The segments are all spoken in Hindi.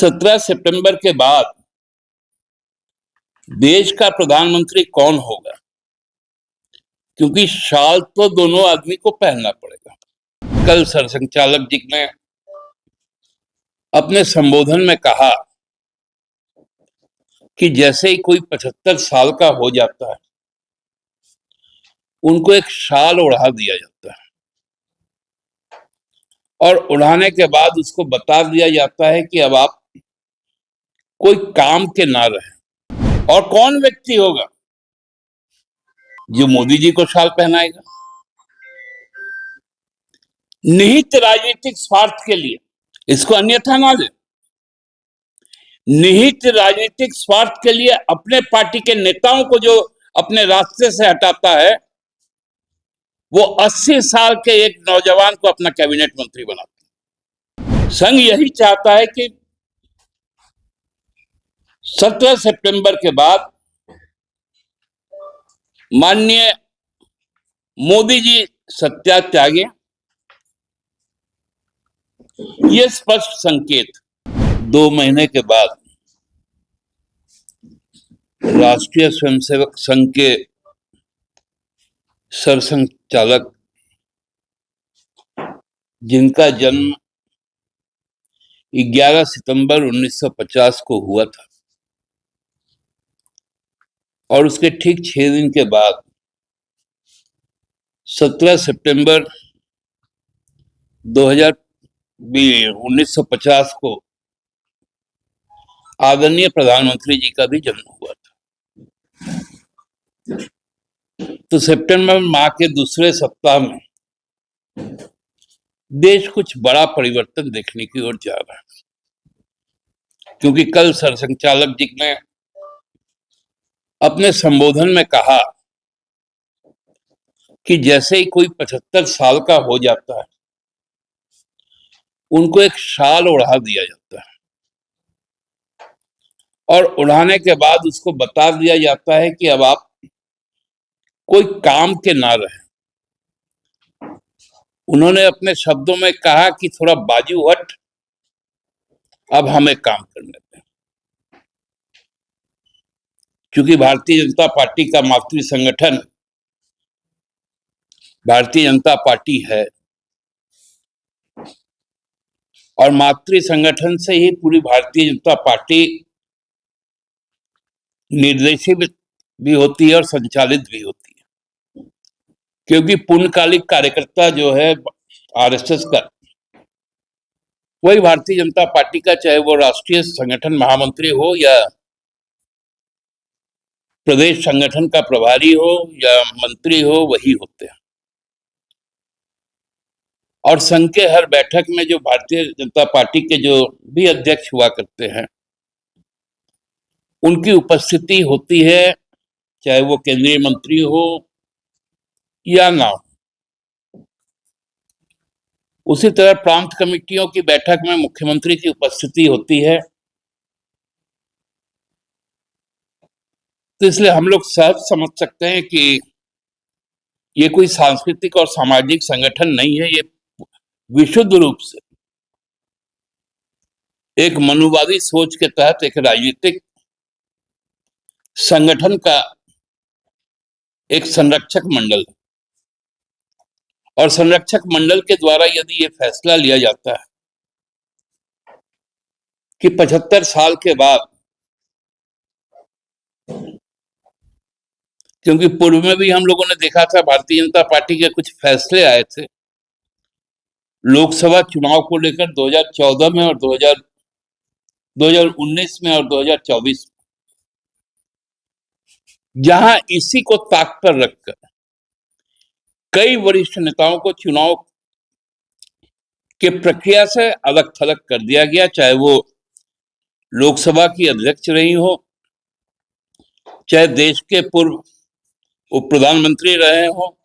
17 सितंबर के बाद देश का प्रधानमंत्री कौन होगा, क्योंकि शाल तो दोनों आदमी को पहनना पड़ेगा। कल सरसंघचालक जी ने अपने संबोधन में कहा कि जैसे ही कोई 75 साल का हो जाता है उनको एक शाल ओढ़ा दिया जाता है और ओढ़ाने के बाद उसको बता दिया जाता है कि अब आप कोई काम के ना रहे। और कौन व्यक्ति होगा जो मोदी जी को शाल पहनाएगा? निहित राजनीतिक स्वार्थ के लिए, इसको अन्यथा ना ले, निहित राजनीतिक स्वार्थ के लिए अपने पार्टी के नेताओं को जो अपने रास्ते से हटाता है, वो 80 साल के एक नौजवान को अपना कैबिनेट मंत्री बनाता है। संघ यही चाहता है कि 17 सितंबर के बाद माननीय मोदी जी सत्ता त्यागे। ये स्पष्ट संकेत 2 महीने के बाद राष्ट्रीय स्वयंसेवक संघ के सरसंघचालक, जिनका जन्म 11 सितंबर 1950 को हुआ था और उसके ठीक 6 दिन के बाद 17 सितंबर 1950 को आदरणीय प्रधानमंत्री जी का भी जन्म हुआ था। तो सितंबर माह के दूसरे सप्ताह में देश कुछ बड़ा परिवर्तन देखने की ओर जा रहा है, क्योंकि कल सरसंघचालक जी ने अपने संबोधन में कहा कि जैसे ही कोई 75 साल का हो जाता है उनको एक शाल ओढ़ा दिया जाता है और ओढ़ाने के बाद उसको बता दिया जाता है कि अब आप कोई काम के ना रहे। उन्होंने अपने शब्दों में कहा कि थोड़ा बाजू हट, अब हमें काम करने दें। क्योंकि भारतीय जनता पार्टी का मातृ संगठन भारतीय जनता पार्टी है और मातृ संगठन से ही पूरी भारतीय जनता पार्टी निर्देशित भी होती है और संचालित भी होती है। क्योंकि पूर्णकालिक कार्यकर्ता जो है आरएसएस का, वही भारतीय जनता पार्टी का, चाहे वो राष्ट्रीय संगठन महामंत्री हो या प्रदेश संगठन का प्रभारी हो या मंत्री हो, वही होते हैं। और संघ के हर बैठक में जो भारतीय जनता पार्टी के जो भी अध्यक्ष हुआ करते हैं, उनकी उपस्थिति होती है, चाहे वो केंद्रीय मंत्री हो या ना हो। उसी तरह प्रांत कमेटियों की बैठक में मुख्यमंत्री की उपस्थिति होती है। तो इसलिए हम लोग सहज समझ सकते हैं कि ये कोई सांस्कृतिक और सामाजिक संगठन नहीं है, ये विशुद्ध रूप से एक मनुवादी सोच के तहत एक राजनीतिक संगठन का एक संरक्षक मंडल है। और संरक्षक मंडल के द्वारा यदि ये फैसला लिया जाता है कि 75 साल के बाद, क्योंकि पूर्व में भी हम लोगों ने देखा था भारतीय जनता पार्टी के कुछ फैसले आए थे लोकसभा चुनाव को लेकर 2014 में और 2019 में और 2024 में, जहां इसी को ताक पर रखकर कई वरिष्ठ नेताओं को चुनाव के प्रक्रिया से अलग थलग कर दिया गया, चाहे वो लोकसभा की अध्यक्ष रही हो, चाहे देश के पूर्व उप प्रधानमंत्री रहे हो,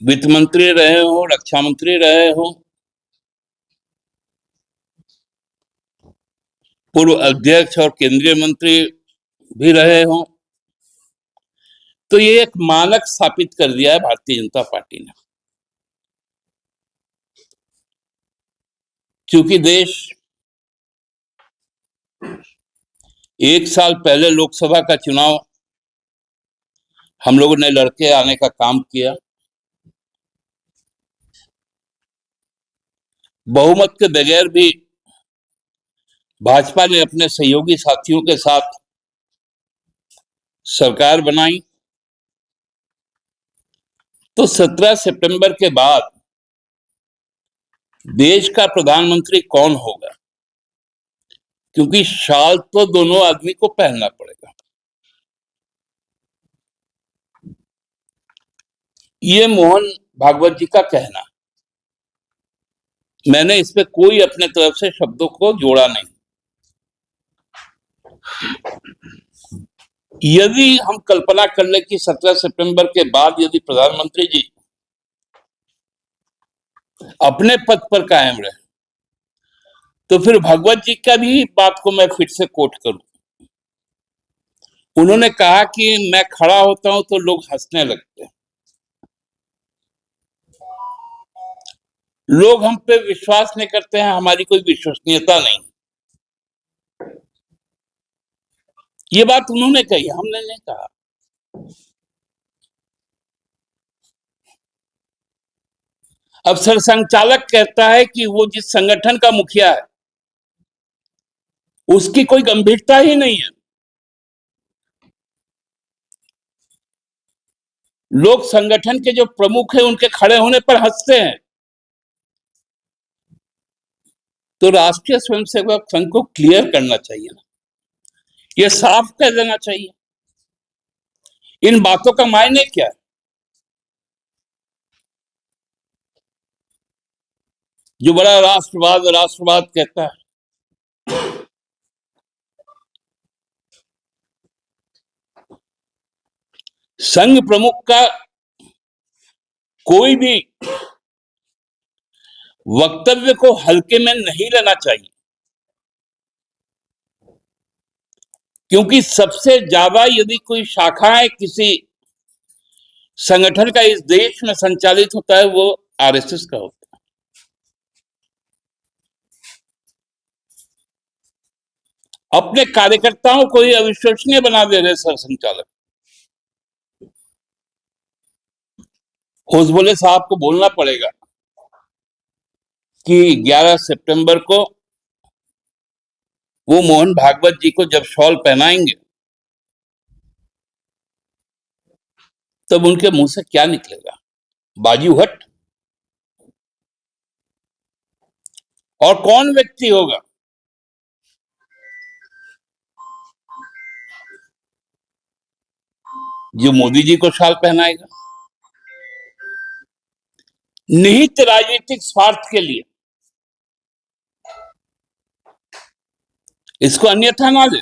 वित्त मंत्री रहे हो, रक्षा मंत्री रहे हो, पूर्व अध्यक्ष और केंद्रीय मंत्री भी रहे हो। तो ये एक मानक स्थापित कर दिया है भारतीय जनता पार्टी ने। क्योंकि देश एक साल पहले लोकसभा का चुनाव हम लोगों ने लड़के आने का काम किया। बहुमत के बगैर भी भाजपा ने अपने सहयोगी साथियों के साथ सरकार बनाई। तो 17 सितंबर के बाद देश का प्रधानमंत्री कौन होगा, क्योंकि शाल तो दोनों आदमी को पहनना पड़ेगा। ये मोहन भागवत जी का कहना, मैंने इस पे कोई अपने तरफ से शब्दों को जोड़ा नहीं। यदि हम कल्पना कर ले कि 17 सितंबर के बाद यदि प्रधानमंत्री जी अपने पद पर कायम रहे, तो फिर भागवत जी का भी बात को मैं फिर से कोट करूं। उन्होंने कहा कि मैं खड़ा होता हूं तो लोग हंसने लगते हैं, लोग हम पे विश्वास नहीं करते हैं, हमारी कोई विश्वसनीयता नहीं। ये बात उन्होंने कही, हमने नहीं कहा। अब सरसंघचालक कहता है कि वो जिस संगठन का मुखिया है उसकी कोई गंभीरता ही नहीं है। लोग संगठन के जो प्रमुख हैं उनके खड़े होने पर हंसते हैं। तो राष्ट्रीय स्वयंसेवक संघ को क्लियर करना चाहिए ना, ये साफ कह देना चाहिए इन बातों का मायने क्या है। जो बड़ा राष्ट्रवाद राष्ट्रवाद कहता है, संघ प्रमुख का कोई भी वक्तव्य को हल्के में नहीं लेना चाहिए, क्योंकि सबसे ज्यादा यदि कोई शाखाएं किसी संगठन का इस देश में संचालित होता है वो आरएसएस का होता है। अपने कार्यकर्ताओं को ही अविश्वसनीय बना दे रहे सरसंघचालक। होसबोले साहब को बोलना पड़ेगा कि 11 सितंबर को वो मोहन भागवत जी को जब शॉल पहनाएंगे तब उनके मुंह से क्या निकलेगा, बाजू हट। और कौन व्यक्ति होगा जो मोदी जी को शॉल पहनाएगा? निहित राजनीतिक स्वार्थ के लिए, इसको अन्यथा ना ले।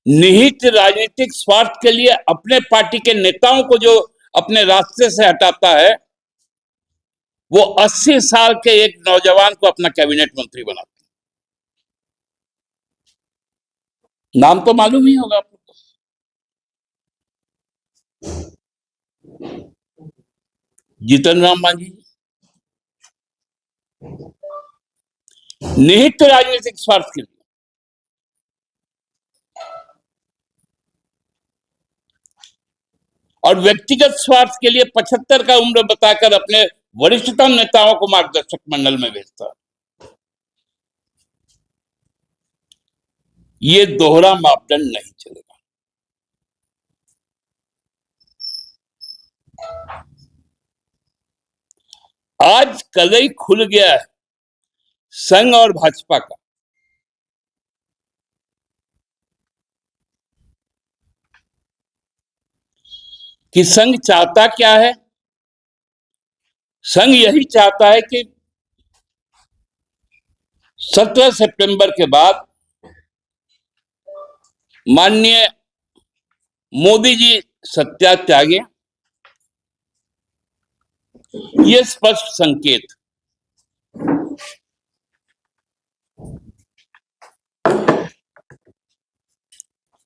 निहित राजनीतिक स्वार्थ के लिए अपने पार्टी के नेताओं को जो अपने रास्ते से हटाता है, वो 80 साल के एक नौजवान को अपना कैबिनेट मंत्री बनाता है। नाम तो मालूम ही होगा आपको। जीतन राम मांझी। निहित राजनीतिक स्वार्थ के लिए और व्यक्तिगत स्वार्थ के लिए 75 का उम्र बताकर अपने वरिष्ठतम नेताओं को मार्गदर्शक मंडल में भेजता है। ये दोहरा मापदंड नहीं चलेगा। आज कलई खुल गया है संघ और भाजपा का। कि संघ चाहता क्या है? संघ यही चाहता है कि 17 सितंबर के बाद माननीय मोदी जी सत्ता त्यागे। ये स्पष्ट संकेत।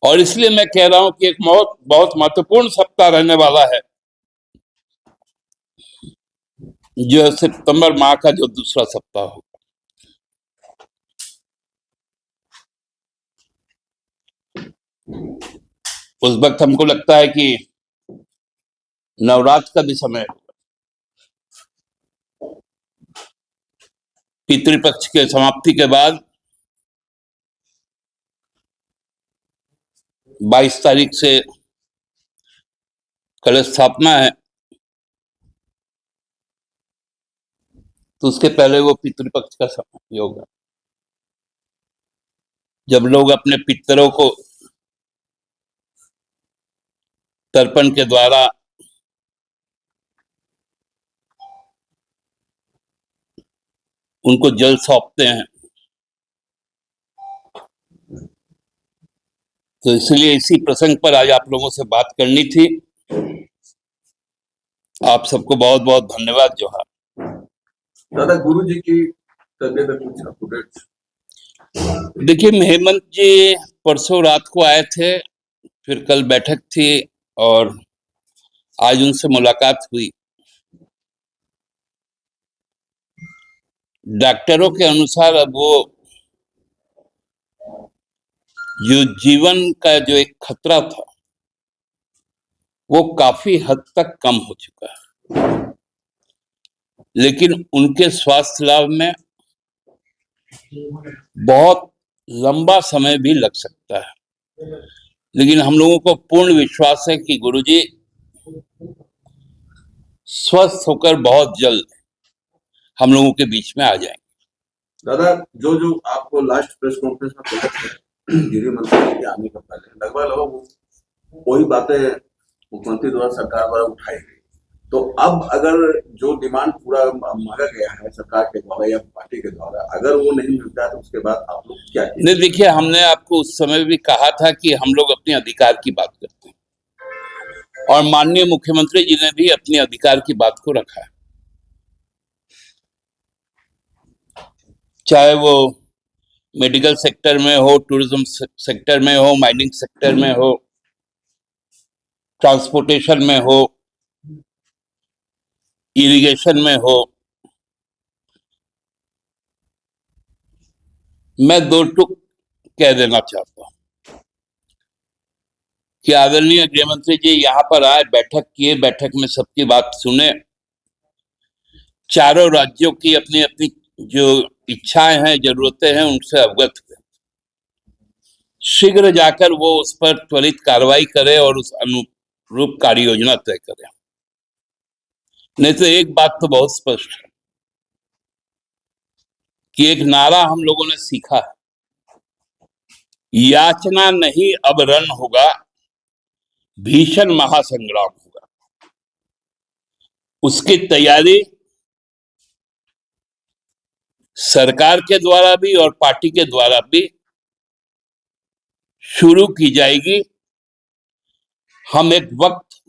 और इसलिए मैं कह रहा हूं कि एक बहुत बहुत महत्वपूर्ण सप्ताह रहने वाला है, जो सितंबर माह का जो दूसरा सप्ताह होगा। उस वक्त हमको लगता है कि नवरात्र का भी समय, पितृपक्ष के समाप्ति के बाद 22 तारीख से कलश स्थापना है, तो उसके पहले वो पितृपक्ष का समय होगा, जब लोग अपने पितरों को तर्पण के द्वारा उनको जल सौंपते हैं। तो इसलिए इसी प्रसंग पर आज आप लोगों से बात करनी थी। आप सबको बहुत बहुत धन्यवाद। जोहार। दादा, गुरु जी की तबीयत कुछ अपडेट? देखिए, हेमंत जी परसों रात को आए थे, फिर कल बैठक थी और आज उनसे मुलाकात हुई। डॉक्टरों के अनुसार अब वो जो जीवन का जो एक खतरा था वो काफी हद तक कम हो चुका है, लेकिन उनके स्वास्थ्य लाभ में बहुत लंबा समय भी लग सकता है। लेकिन हम लोगों को पूर्ण विश्वास है कि गुरुजी स्वस्थ होकर बहुत जल्द हम लोगों के बीच में आ जाएंगे। दादा, जो आपको लास्ट प्रेस कॉन्फ्रेंस में बोला था गृह मंत्री के आने का पहले, लगभग वही बातें मुख्यमंत्री द्वारा, सरकार द्वारा उठाई गई। तो अब अगर जो डिमांड पूरा मांगा गया है सरकार के द्वारा या पार्टी के द्वारा, अगर वो नहीं मिलता है तो उसके बाद आप लोग क्या करेंगे? नहीं, देखिए, हमने आपको उस समय भी कहा था कि हम लोग अपने अधिकार की बात करते हैं, और माननीय मुख्यमंत्री जी ने भी अपने अधिकार की बात को रखा है। चाहे वो मेडिकल सेक्टर में हो, टूरिज्म सेक्टर में हो, माइनिंग सेक्टर में हो, ट्रांसपोर्टेशन में हो, इरिगेशन में हो। मैं दो टुक कह देना चाहता हूं कि आदरणीय गृह मंत्री जी यहां पर आए, बैठक किए, बैठक में सबकी बात सुने, चारों राज्यों की अपनी अपनी जो इच्छाएं हैं, जरूरतें हैं, उनसे अवगत हुए। शीघ्र जाकर वो उस पर त्वरित कार्रवाई करे और उस अनुरूप कार्य योजना तय करे। नहीं तो एक बात तो बहुत स्पष्ट है कि एक नारा हम लोगों ने सीखा है, याचना नहीं अब रण होगा, भीषण महासंग्राम होगा। उसकी तैयारी सरकार के द्वारा भी और पार्टी के द्वारा भी शुरू की जाएगी। हम एक वक्त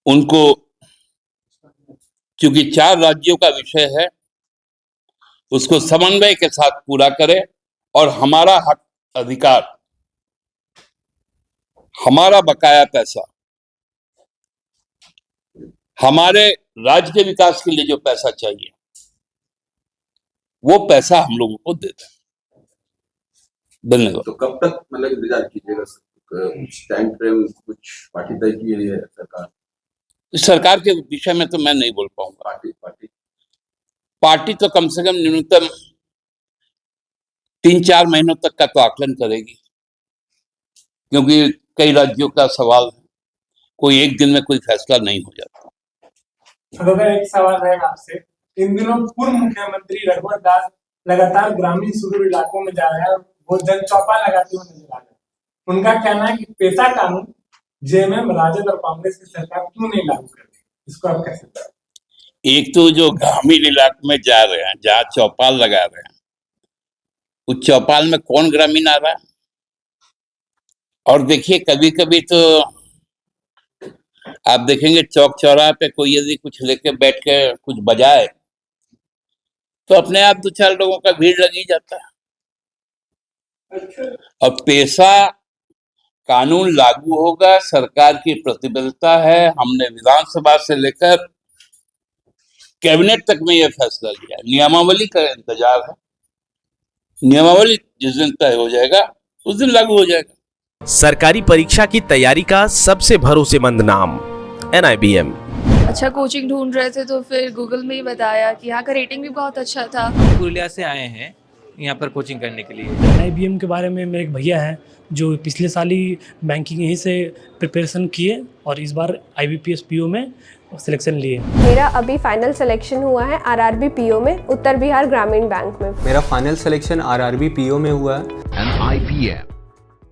उनको, क्योंकि 4 राज्यों का विषय है, उसको समन्वय के साथ पूरा करें और हमारा हक, अधिकार, हमारा बकाया पैसा, हमारे राज्य के विकास के लिए जो पैसा चाहिए वो पैसा हम लोगों को दे दें। धन्यवाद। तो कब तक मतलब इंतजार कीजिएगा? टाइम फ्रेम कुछ पार्टी तय की है सरकार? सरकार के विषय में तो मैं नहीं बोल पाऊंगा। पार्टी तो कम से कम न्यूनतम 3-4 महीनों तक का तो आकलन करेगी, क्योंकि कई राज्यों का सवाल है, कोई एक दिन में कोई फैसला नहीं हो जाता। दादा, एक सवाल रहेगा आपसे। इन दिनों पूर्व मुख्यमंत्री रघुवर दास लगातार ग्रामीण सुदूर इलाकों में जा रहे हैं और वो जन चौपा लगाते हुए नजर आ रहे हैं। उनका कहना है कि पेशा कानून जेएमएम, राजद और कांग्रेस की सरकार क्यों नहीं लागू कर रही, इसको आप कैसे बताएं? एक तो जो ग्रामीण इलाके में जा रहे हैं, जहाँ चौपाल लगा रहे हैं, उस चौपाल में कौन ग्रामीण आ रहा है? और देखिए, कभी कभी तो आप देखेंगे चौक चौराहे पे कोई यदि कुछ लेके बैठ के कुछ बजाए तो अपने आप 2-4 लोगों का भीड़ लगी जाता है। और पेशा कानून लागू होगा, सरकार की प्रतिबद्धता है। हमने विधानसभा से लेकर कैबिनेट तक में यह फैसला लिया है। नियमावली का इंतजार है, नियमावली जिस दिन तय हो जाएगा उस दिन लागू हो जाएगा। सरकारी परीक्षा की तैयारी का सबसे भरोसेमंद नाम NIBM। अच्छा कोचिंग ढूंढ रहे थे तो फिर गूगल में ही बताया कि यहाँ का रेटिंग भी बहुत अच्छा था। पुरुलिया से आए हैं यहाँ पर कोचिंग करने के लिए। NIBM के बारे में मेरे एक भैया हैं जो पिछले साल ही बैंकिंग यहीं से प्रिपरेशन किए और इस बार IBPS PO में सिलेक्शन लिए। मेरा अभी फाइनल सिलेक्शन हुआ है RRB PO में, उत्तर बिहार ग्रामीण बैंक में। मेरा फाइनल सिलेक्शन RRB PO में हुआ है।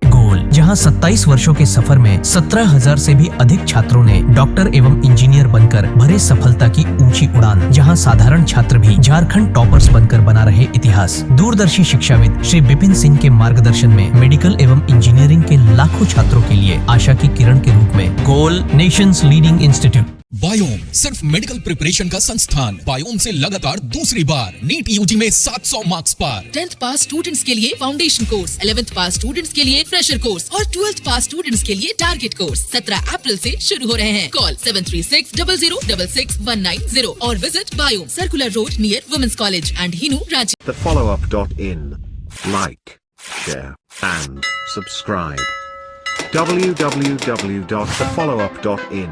गोल, जहां 27 वर्षों के सफर में 17,000 से भी अधिक छात्रों ने डॉक्टर एवं इंजीनियर बनकर भरे सफलता की ऊंची उड़ान, जहां साधारण छात्र भी झारखंड टॉपर्स बनकर बना रहे इतिहास। दूरदर्शी शिक्षाविद श्री विपिन सिंह के मार्गदर्शन में मेडिकल एवं इंजीनियरिंग के लाखों छात्रों के लिए आशा की किरण के रूप में गोल, नेशंस लीडिंग इंस्टीट्यूट। बायोम सिर्फ मेडिकल प्रिपरेशन का संस्थान। बायोम से लगातार दूसरी बार नीट यूजी में 700 मार्क्स पार। 10th पास स्टूडेंट्स के लिए फाउंडेशन कोर्स, 11th पास स्टूडेंट्स के लिए फ्रेशर कोर्स और 12th पास स्टूडेंट्स के लिए टारगेट कोर्स 17 अप्रैल से शुरू हो रहे हैं। कॉल 7360066190 और visit Biome, circular road near women's college and Hinoo, Ranchi. thefollowup.in. Like, share and subscribe. www.thefollowup.in